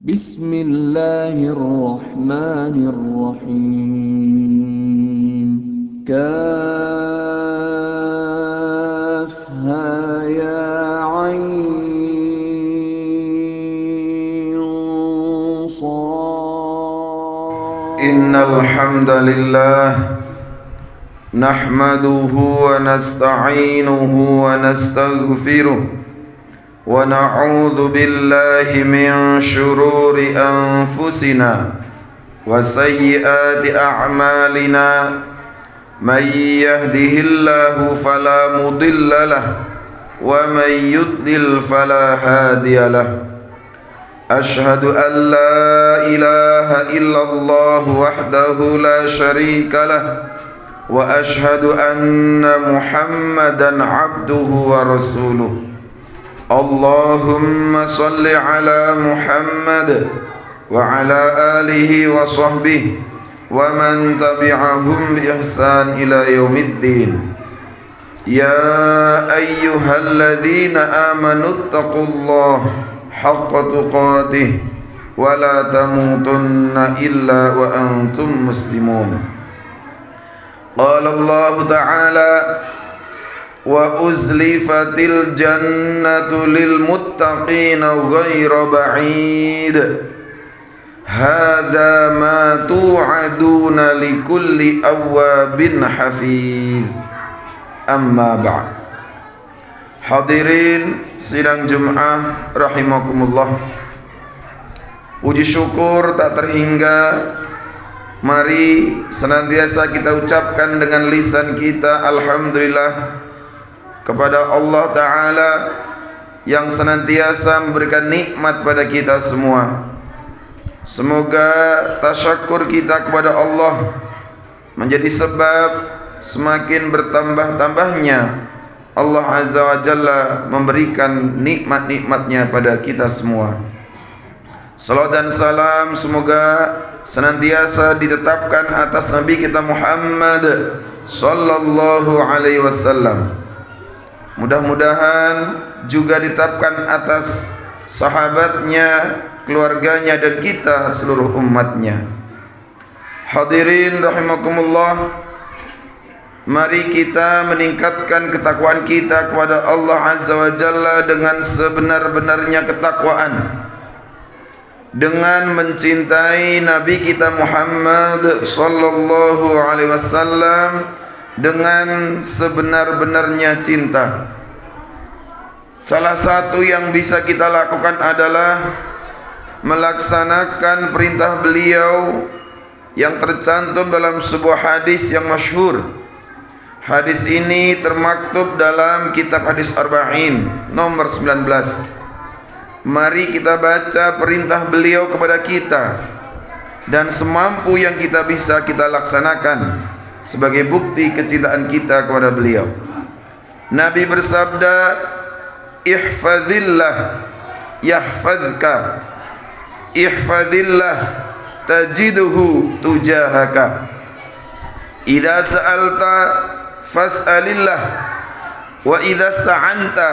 Bismillahirrahmanirrahim. Kafha ya ain sad. Innal hamdalillah nahmaduhu wa nasta'inuhu wa nastaghfiruh wa na'udzu billahi min shururi anfusina wa sayyiati a'malina may yahdihillahu fala mudilla lahu wa may yudlil fala hadiya lahu. Ashhadu an la ilaha illallah wahdahu la sharika lah wa ashhadu anna Muhammadan abduhu wa rasuluh. Allahumma salli ala Muhammad wa ala alihi wa sahbihi wa man tabi'ahum bi ihsan ila yaumiddin. Ya ayyuhalladzina amanu taqullaha haqqa tuqatih wa la tamutunna illa wa antum muslimun. Qala Allah ta'ala wa uzlifatil jannatu lil muttaqina ghayra ba'id hadza ma tu'aduna likulli awwabin hafiz. Amma ba'd. Hadirin sidang Jum'ah rahimakumullah, puji syukur tak terhingga mari senantiasa kita ucapkan dengan lisan kita alhamdulillah kepada Allah Ta'ala yang senantiasa memberikan nikmat pada kita semua. Semoga tasyakur kita kepada Allah menjadi sebab semakin bertambah-tambahnya Allah Azza wa Jalla memberikan nikmat-nikmatnya pada kita semua. Salawat dan salam semoga senantiasa ditetapkan atas Nabi kita Muhammad sallallahu alaihi wasallam. Mudah-mudahan juga ditetapkan atas sahabatnya, keluarganya dan kita seluruh umatnya. Hadirin rahimakumullah, mari kita meningkatkan ketakwaan kita kepada Allah Azza wa Jalla dengan sebenar-benarnya ketakwaan, dengan mencintai Nabi kita Muhammad sallallahu alaihi wasallam dengan sebenar-benarnya cinta. Salah satu yang bisa kita lakukan adalah melaksanakan perintah beliau yang tercantum dalam sebuah hadis yang masyhur. Hadis ini termaktub dalam kitab hadis Arba'in nomor 19. Mari kita baca perintah beliau kepada kita dan semampu yang kita bisa kita laksanakan sebagai bukti kecintaan kita kepada beliau. Nabi bersabda, ihfazillah yahfazka, ihfazillah tajiduhu tujahaka, idza sa'alta fas'alillah wa idza sta'anta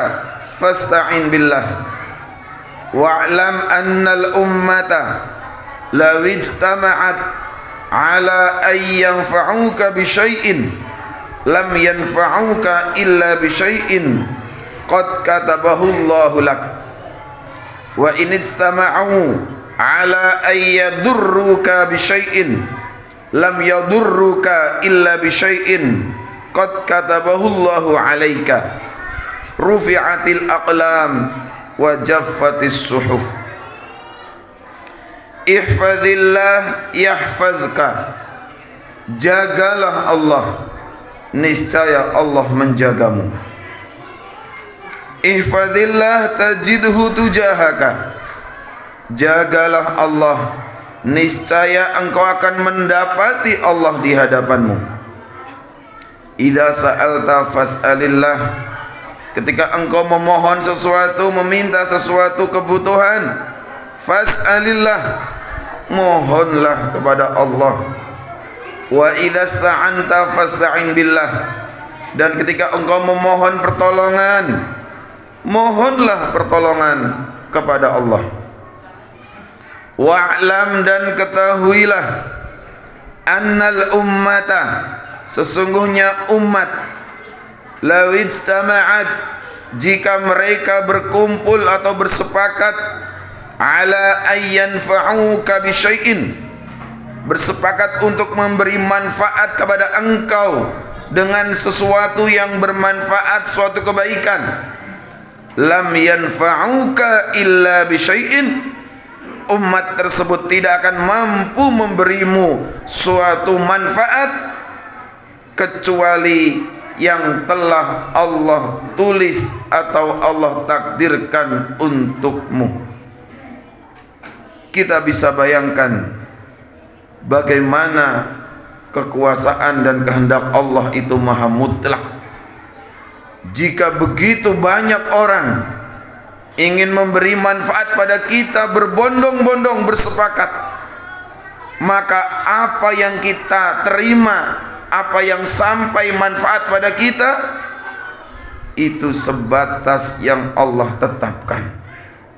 fasta'in billah, wa'lam annal ummata law ijtama'at ala ay yanfa'uka bi syai'in lam yanfa'uka illa bi syai'in qad katabahu Allahu lak, wa in istama'u ala ay yadurruka bi syai'in lam yadurruka illa bi syai'in qad katabahu Allahu alaika, rufi'atil aqlam wa jaffatis suhuf. Ihfazillah yahfazka, jagalah Allah, niscaya Allah menjagamu. Ihfazillah tajidhu tujahaka, jagalah Allah, niscaya engkau akan mendapati Allah di hadapanmu. Idza sa'alta fas'alillah, ketika engkau memohon sesuatu, meminta sesuatu kebutuhan, fas'alillah, mohonlah kepada Allah. Wa idza sta'anta fasta'in billah, dan ketika engkau memohon pertolongan, mohonlah pertolongan kepada Allah. Wa'lam dan ketahuilah annal ummata, sesungguhnya umat, law ijtama'at, jika mereka berkumpul atau bersepakat, ala ayyan fa'uka bisyai'in, bersepakat untuk memberi manfaat kepada engkau dengan sesuatu yang bermanfaat, suatu kebaikan, lam yanfa'uka illa bisyai'in, umat tersebut tidak akan mampu memberimu suatu manfaat kecuali yang telah Allah tulis atau Allah takdirkan untukmu. Kita bisa bayangkan bagaimana kekuasaan dan kehendak Allah itu maha mutlak. Jika begitu banyak orang ingin memberi manfaat pada kita, berbondong-bondong bersepakat, maka apa yang kita terima, apa yang sampai manfaat pada kita, itu sebatas yang Allah tetapkan,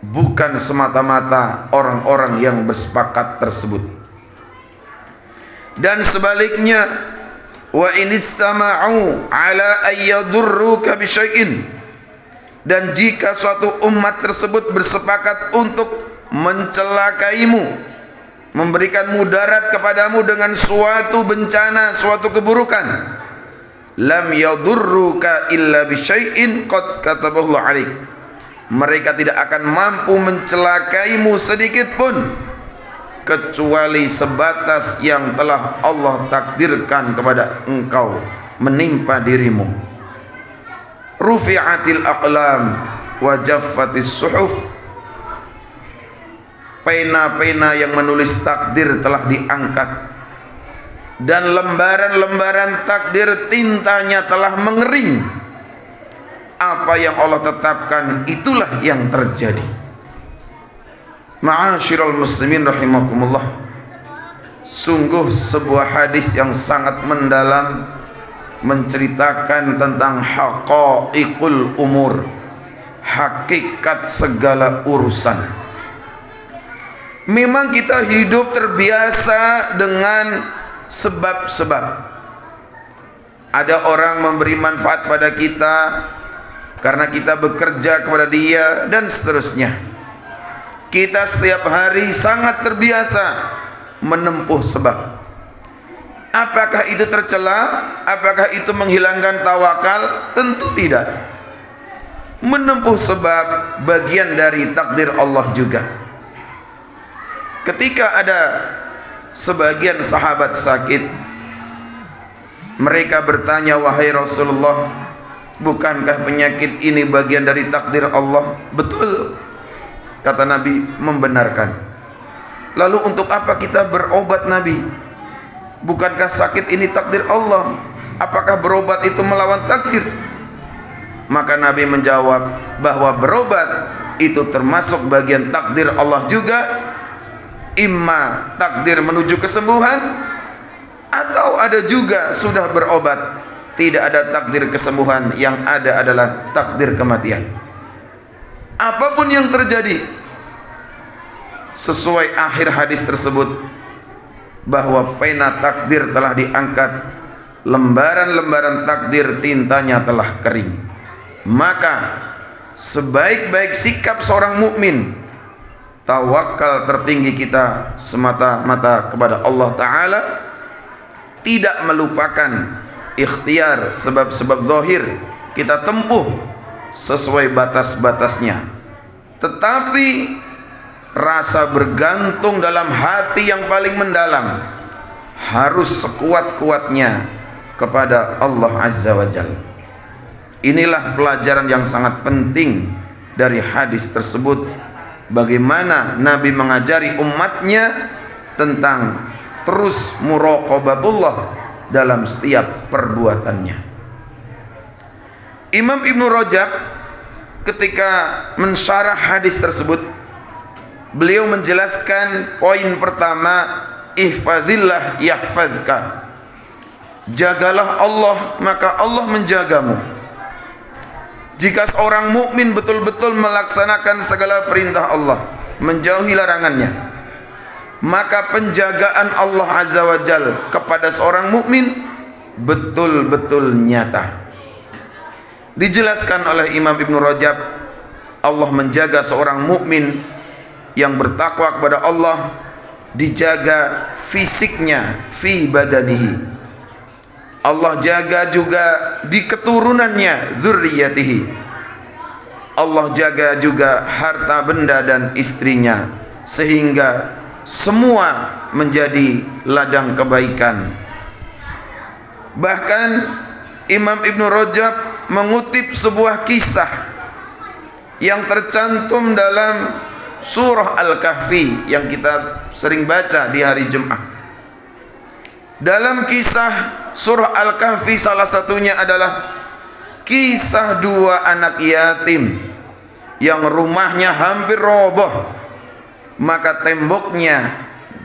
bukan semata-mata orang-orang yang bersepakat tersebut. Dan sebaliknya, wa in istama'u ala ayyadurruka bisyai'in, dan jika suatu umat tersebut bersepakat untuk mencelakaimu, memberikan mudarat kepadamu dengan suatu bencana, suatu keburukan, lam yadurruka illa bisyai'in qad katabahu alaik, mereka tidak akan mampu mencelakaimu sedikit pun kecuali sebatas yang telah Allah takdirkan kepada engkau menimpa dirimu. Rufi'atil aqlam wa jaffatis suhuf, pena-pena yang menulis takdir telah diangkat dan lembaran-lembaran takdir tintanya telah mengering. Apa yang Allah tetapkan itulah yang terjadi. Ma'asyiral muslimin rahimakumullah, sungguh sebuah hadis yang sangat mendalam, menceritakan tentang haqaiqul umur, hakikat segala urusan. Memang kita hidup terbiasa dengan sebab-sebab. Ada orang memberi manfaat pada kita karena kita bekerja kepada dia, dan seterusnya. Kita setiap hari sangat terbiasa menempuh sebab. Apakah itu tercela? Apakah itu menghilangkan tawakal? Tentu tidak. Menempuh sebab bagian dari takdir Allah juga. Ketika ada sebagian sahabat sakit, mereka bertanya, wahai Rasulullah, bukankah penyakit ini bagian dari takdir Allah? Betul, kata Nabi, membenarkan. Lalu untuk apa kita berobat, Nabi? Bukankah sakit ini takdir Allah? Apakah berobat itu melawan takdir? Maka Nabi menjawab bahwa berobat itu termasuk bagian takdir Allah juga. Imma takdir menuju kesembuhan, atau ada juga sudah berobat tidak ada takdir kesembuhan, yang ada adalah takdir kematian. Apapun yang terjadi, sesuai akhir hadis tersebut, bahwa pena takdir telah diangkat, lembaran-lembaran takdir tintanya telah kering. Maka sebaik-baik sikap seorang mukmin, tawakal tertinggi kita semata-mata kepada Allah Ta'ala, tidak melupakan ikhtiar sebab-sebab zahir, kita tempuh sesuai batas-batasnya, tetapi rasa bergantung dalam hati yang paling mendalam harus sekuat-kuatnya kepada Allah Azza wa Jalla. Inilah pelajaran yang sangat penting dari hadis tersebut, bagaimana Nabi mengajari umatnya tentang terus muraqabatullah dalam setiap perbuatannya. Imam Ibnu Rajab ketika mensyarah hadis tersebut, beliau menjelaskan poin pertama, ihfazillah yahfazka, jagalah Allah maka Allah menjagamu. Jika seorang mukmin betul-betul melaksanakan segala perintah Allah, menjauhi larangannya, maka penjagaan Allah Azza wa Jalla kepada seorang mukmin betul-betul nyata. Dijelaskan oleh Imam Ibnu Rajab, Allah menjaga seorang mukmin yang bertakwa kepada Allah, dijaga fisiknya, fi badanihi. Allah jaga juga di keturunannya, dzurriyyatihi. Allah jaga juga harta benda dan istrinya, sehingga semua menjadi ladang kebaikan. Bahkan Imam Ibnu Rajab mengutip sebuah kisah yang tercantum dalam surah Al-Kahfi yang kita sering baca di hari Jumat. Dalam kisah surah Al-Kahfi salah satunya adalah kisah dua anak yatim yang rumahnya hampir roboh, maka temboknya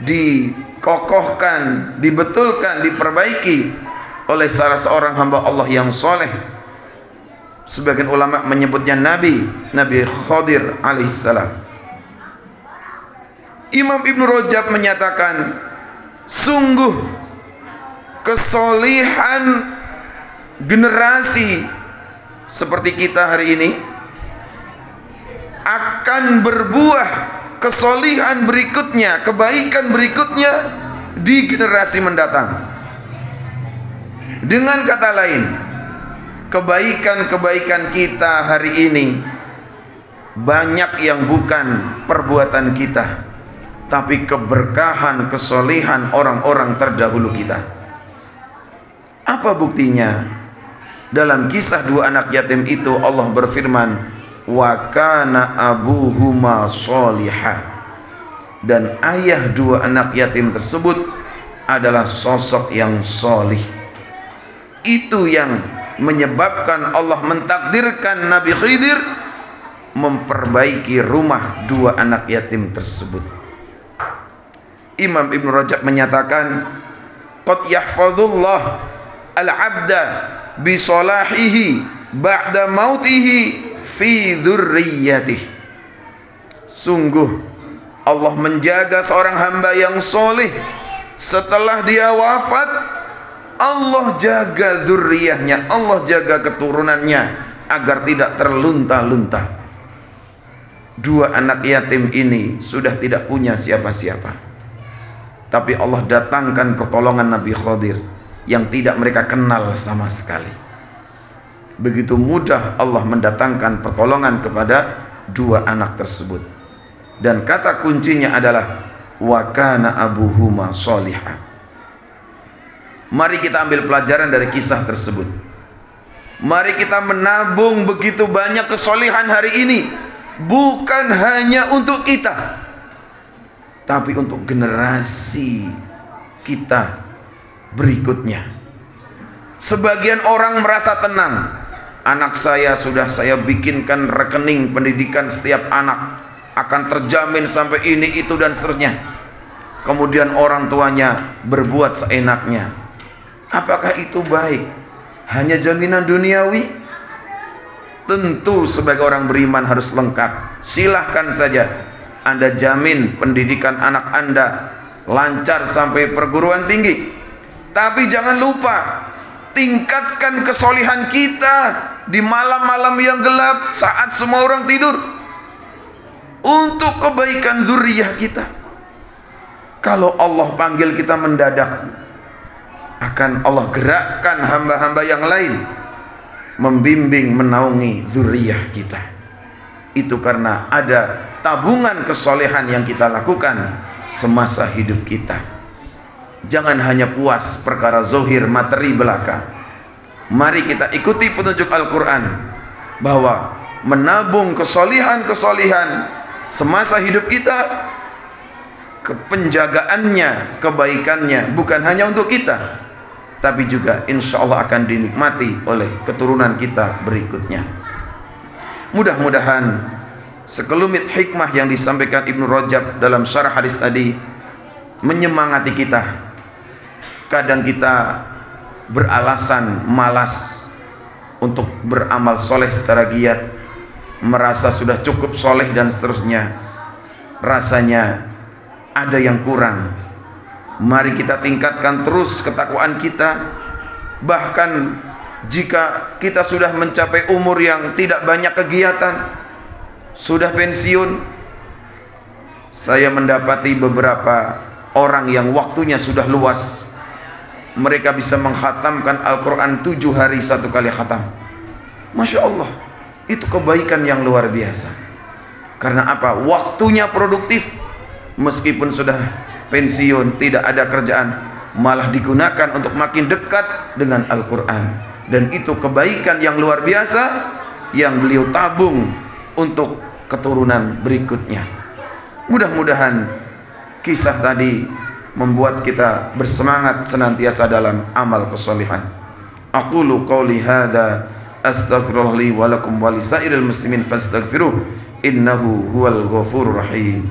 dikokohkan, dibetulkan, diperbaiki oleh salah seorang hamba Allah yang soleh. Sebagian ulama menyebutnya Nabi Khadir alaihissalam. Imam Ibnu Rajab menyatakan, sungguh kesolihan generasi seperti kita hari ini akan berbuah kesolihan berikutnya, kebaikan berikutnya di generasi mendatang. Dengan kata lain, kebaikan-kebaikan kita hari ini banyak yang bukan perbuatan kita, tapi keberkahan, kesolihan orang-orang terdahulu kita. Apa buktinya? Dalam kisah dua anak yatim itu Allah berfirman, wa kana abuhuma sholihah, dan ayah dua anak yatim tersebut adalah sosok yang solih. Itu yang menyebabkan Allah mentakdirkan Nabi Khidir memperbaiki rumah dua anak yatim tersebut. Imam Ibnu Rajab menyatakan, qad yahfazullah al-'abda bi salahihi ba'da mautihi fi dzurriyyatihi. Sungguh Allah menjaga seorang hamba yang soleh setelah dia wafat. Allah jaga dzurriyyahnya, Allah jaga keturunannya agar tidak terlunta-lunta. Dua anak yatim ini sudah tidak punya siapa-siapa, tapi Allah datangkan pertolongan Nabi Khadir yang tidak mereka kenal sama sekali. Begitu mudah Allah mendatangkan pertolongan kepada dua anak tersebut, dan kata kuncinya adalah wa kana abuhuma sholihah. Mari kita ambil pelajaran dari kisah tersebut. Mari kita menabung begitu banyak kesolihan hari ini, bukan hanya untuk kita, tapi untuk generasi kita berikutnya. Sebagian orang merasa tenang, anak saya sudah saya bikinkan rekening pendidikan setiap anak, akan terjamin sampai ini, itu, dan seterusnya. Kemudian orang tuanya berbuat seenaknya. Apakah itu baik? Hanya jaminan duniawi? Tentu sebagai orang beriman harus lengkap. Silahkan saja Anda jamin pendidikan anak Anda lancar sampai perguruan tinggi, tapi jangan lupa tingkatkan kesolihan kita di malam-malam yang gelap saat semua orang tidur, untuk kebaikan zuriyah kita. Kalau Allah panggil kita mendadak, akan Allah gerakkan hamba-hamba yang lain membimbing, menaungi zuriyah kita. Itu karena ada tabungan kesolehan yang kita lakukan semasa hidup kita. Jangan hanya puas perkara zohir materi belaka. Mari kita ikuti petunjuk Al-Quran bahwa menabung kesolihan-kesolihan semasa hidup kita, penjagaannya, kebaikannya bukan hanya untuk kita, tapi juga insya Allah akan dinikmati oleh keturunan kita berikutnya. Mudah-mudahan sekelumit hikmah yang disampaikan Ibnu Rajab dalam syarah hadis tadi menyemangati kita. Kadang kita beralasan malas untuk beramal soleh secara giat, merasa sudah cukup soleh dan seterusnya. Rasanya ada yang kurang. Mari kita tingkatkan terus ketakwaan kita. Bahkan jika kita sudah mencapai umur yang tidak banyak kegiatan, sudah pensiun, saya mendapati beberapa orang yang waktunya sudah luas. Mereka bisa menghatamkan Al-Quran 7 hari 1 kali khatam. Masya Allah, itu kebaikan yang luar biasa. Karena apa? Waktunya produktif. Meskipun sudah pensiun, tidak ada kerjaan, malah digunakan untuk makin dekat dengan Al-Quran. Dan itu kebaikan yang luar biasa yang beliau tabung untuk keturunan berikutnya. Mudah-mudahan kisah tadi membuat kita bersemangat senantiasa dalam amal kesalihan. Aqulu qawli hadza astaghfirullah li wa lakum wa lisairil muslimin fastaghfiruh innahu huwal ghafurur rahim.